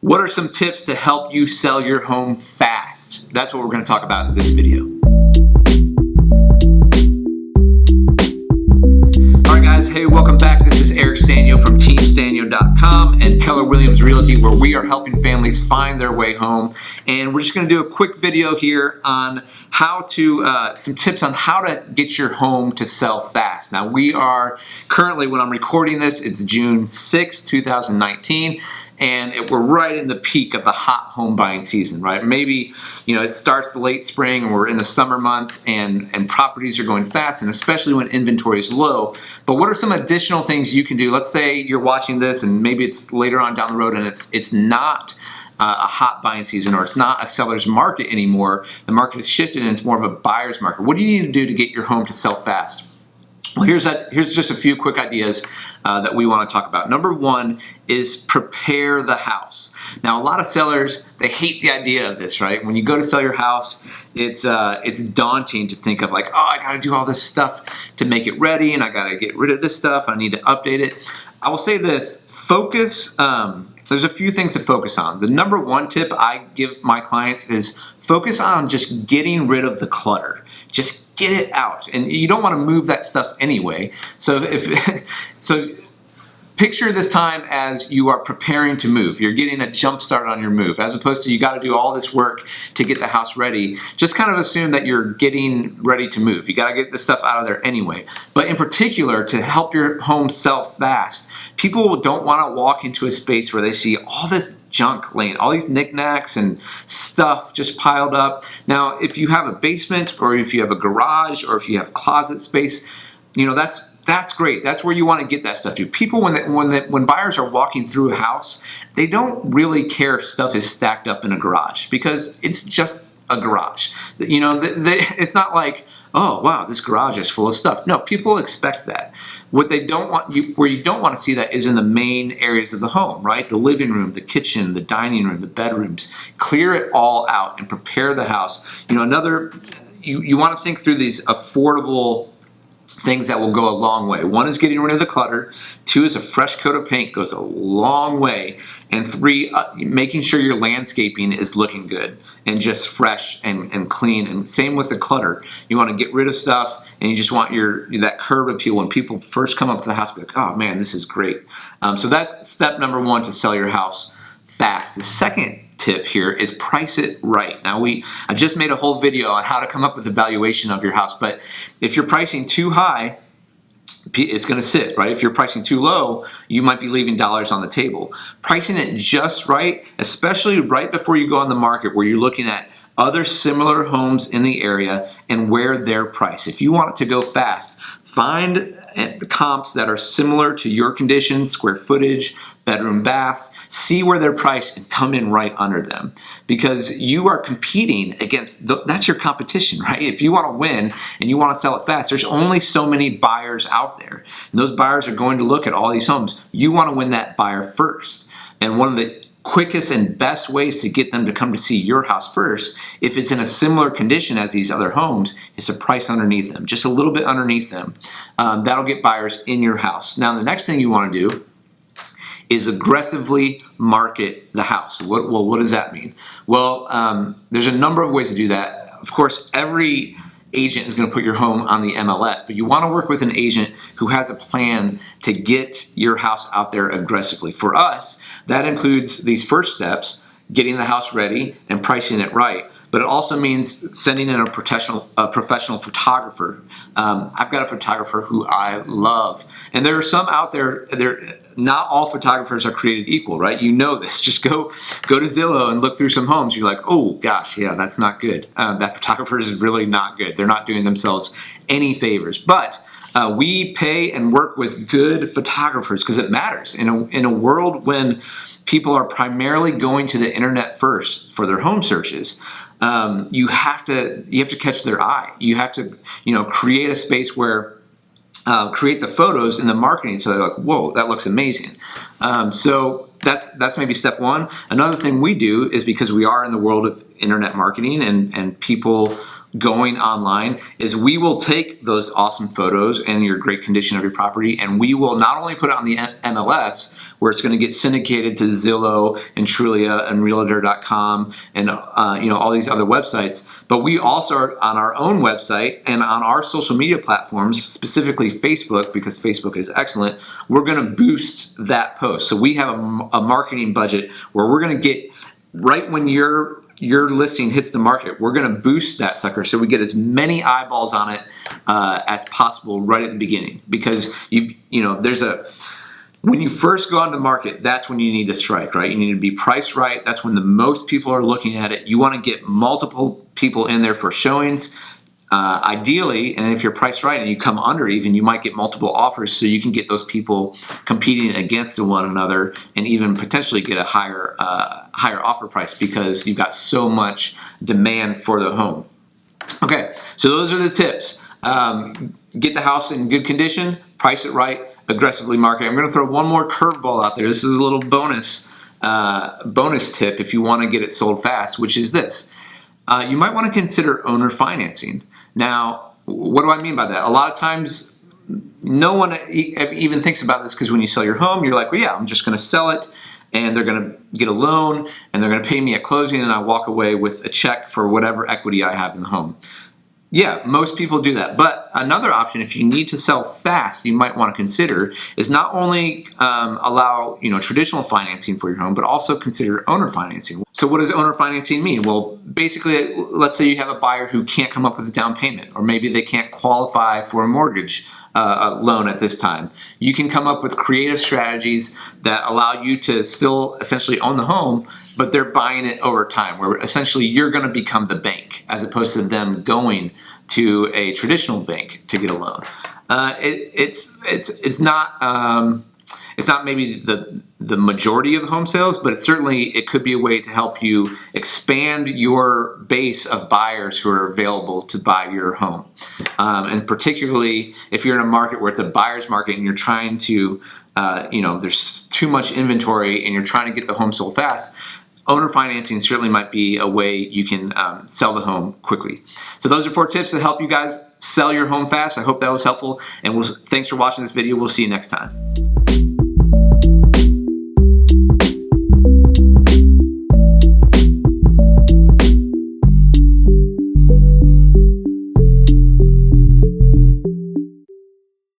What are some tips to help you sell your home fast? That's what we're going to talk about in this video. All right, guys. Hey, welcome back. This is Sztanyo from Sztanyo.com and Keller Williams Realty, where we are helping families find their way home. And we're just going to do a quick video here on how to, some tips on how to get your home to sell fast. Now, we are currently, when I'm recording this, it's June 6, 2019. And we're right in the peak of the hot home buying season, right? Maybe, it starts late spring and we're in the summer months and properties are going fast, and especially when inventory is low. But what are some additional things you can do? Let's say you're watching this and maybe it's later on down the road and it's not a hot buying season, or it's not a seller's market anymore. The market has shifted and it's more of a buyer's market. What do you need to do to get your home to sell fast? Well, here's just a few quick ideas that we want to talk about. Number one is prepare the house. Now, a lot of sellers, they hate the idea of this, right? When you go to sell your house, it's daunting to think of like, oh, I got to do all this stuff to make it ready, and I got to get rid of this stuff. I need to update it. I will say this: focus. There's a few things to focus on. The number one tip I give my clients is focus on just getting rid of the clutter. Just get it out. And you don't want to move that stuff anyway. So picture this time as you are preparing to move. You're getting a jump start on your move, as opposed to you got to do all this work to get the house ready. Just kind of assume that you're getting ready to move. You got to get this stuff out of there anyway. But in particular, to help your home sell fast, people don't want to walk into a space where they see all this junk laying, all these knickknacks and stuff just piled up. Now, if you have a basement, or if you have a garage, or if you have closet space, that's great. That's where you want to get that stuff to. People, when buyers are walking through a house, they don't really care if stuff is stacked up in a garage, because it's just a garage. It's not like, oh wow, this garage is full of stuff. No, people expect that. What they don't want where you don't want to see that is in the main areas of the home, right? The living room, the kitchen, the dining room, the bedrooms. Clear it all out and prepare the house. You want to think through these affordable things that will go a long way. One is getting rid of the clutter. Two is a fresh coat of paint goes a long way. And three, making sure your landscaping is looking good and just fresh and clean. And same with the clutter. You want to get rid of stuff, and you just want that curb appeal when people first come up to the house, be like, oh man, this is great. So that's step number one to sell your house fast. The second tip here is price it right. Now, I just made a whole video on how to come up with a valuation of your house, but if you're pricing too high, it's going to sit, right? If you're pricing too low, you might be leaving dollars on the table. Pricing it just right, especially right before you go on the market, where you're looking at other similar homes in the area and where they're priced. If you want it to go fast, find comps that are similar to your conditions, square footage, bedroom, baths, see where they're priced and come in right under them. Because you are competing against, that's your competition, right? If you want to win and you want to sell it fast, there's only so many buyers out there. And those buyers are going to look at all these homes. You want to win that buyer first. And one of the quickest and best ways to get them to come to see your house first, if it's in a similar condition as these other homes, is to price underneath them, just a little bit underneath them. That'll get buyers in your house. Now, the next thing you want to do is aggressively market the house. What does that mean? Well, there's a number of ways to do that. Of course, every agent is going to put your home on the MLS, but you want to work with an agent who has a plan to get your house out there aggressively. For us, that includes these first steps: getting the house ready and pricing it right. But it also means sending in a professional photographer. I've got a photographer who I love. And there are some out there, not all photographers are created equal, right? You know this. Just go to Zillow and look through some homes. You're like, oh gosh, yeah, that's not good. That photographer is really not good. They're not doing themselves any favors. But we pay and work with good photographers because it matters. In a world when people are primarily going to the internet first for their home searches, you have to catch their eye. You have to, create a space where create the photos and the marketing so they're like, whoa, that looks amazing. So that's maybe step one. Another thing we do is, because we are in the world of internet marketing and people going online is we will take those awesome photos and your great condition of your property, and we will not only put it on the MLS where it's going to get syndicated to Zillow and Trulia and Realtor.com and all these other websites, but we also are on our own website and on our social media platforms, specifically Facebook, because Facebook is excellent. We're going to boost that post. So we have a marketing budget where we're going to get right when your listing hits the market, we're going to boost that sucker so we get as many eyeballs on it as possible right at the beginning. Because when you first go on the market, that's when you need to strike, right? You need to be priced right. That's when the most people are looking at it. You want to get multiple people in there for showings. Ideally, and if you're priced right and you come under even, you might get multiple offers so you can get those people competing against one another and even potentially get a higher offer price because you've got so much demand for the home. Okay, so those are the tips. Get the house in good condition, price it right, aggressively market. I'm going to throw one more curveball out there. This is a little bonus tip if you want to get it sold fast, which is this. You might want to consider owner financing. Now, what do I mean by that? A lot of times, no one even thinks about this because when you sell your home, you're like, well, yeah, I'm just going to sell it and they're going to get a loan and they're going to pay me at closing and I walk away with a check for whatever equity I have in the home. Yeah, most people do that. But another option, if you need to sell fast, you might want to consider is not only allow traditional financing for your home, but also consider owner financing. So what does owner financing mean? Well, basically, let's say you have a buyer who can't come up with a down payment, or maybe they can't qualify for a mortgage loan at this time. You can come up with creative strategies that allow you to still essentially own the home, but they're buying it over time, where essentially you're going to become the bank as opposed to them going to a traditional bank to get a loan. It's not maybe the majority of home sales, but it could be a way to help you expand your base of buyers who are available to buy your home. And particularly if you're in a market where it's a buyer's market and you're trying to, there's too much inventory and you're trying to get the home sold fast, owner financing certainly might be a way you can sell the home quickly. So those are 4 tips that help you guys sell your home fast. I hope that was helpful, and thanks for watching this video. We'll see you next time.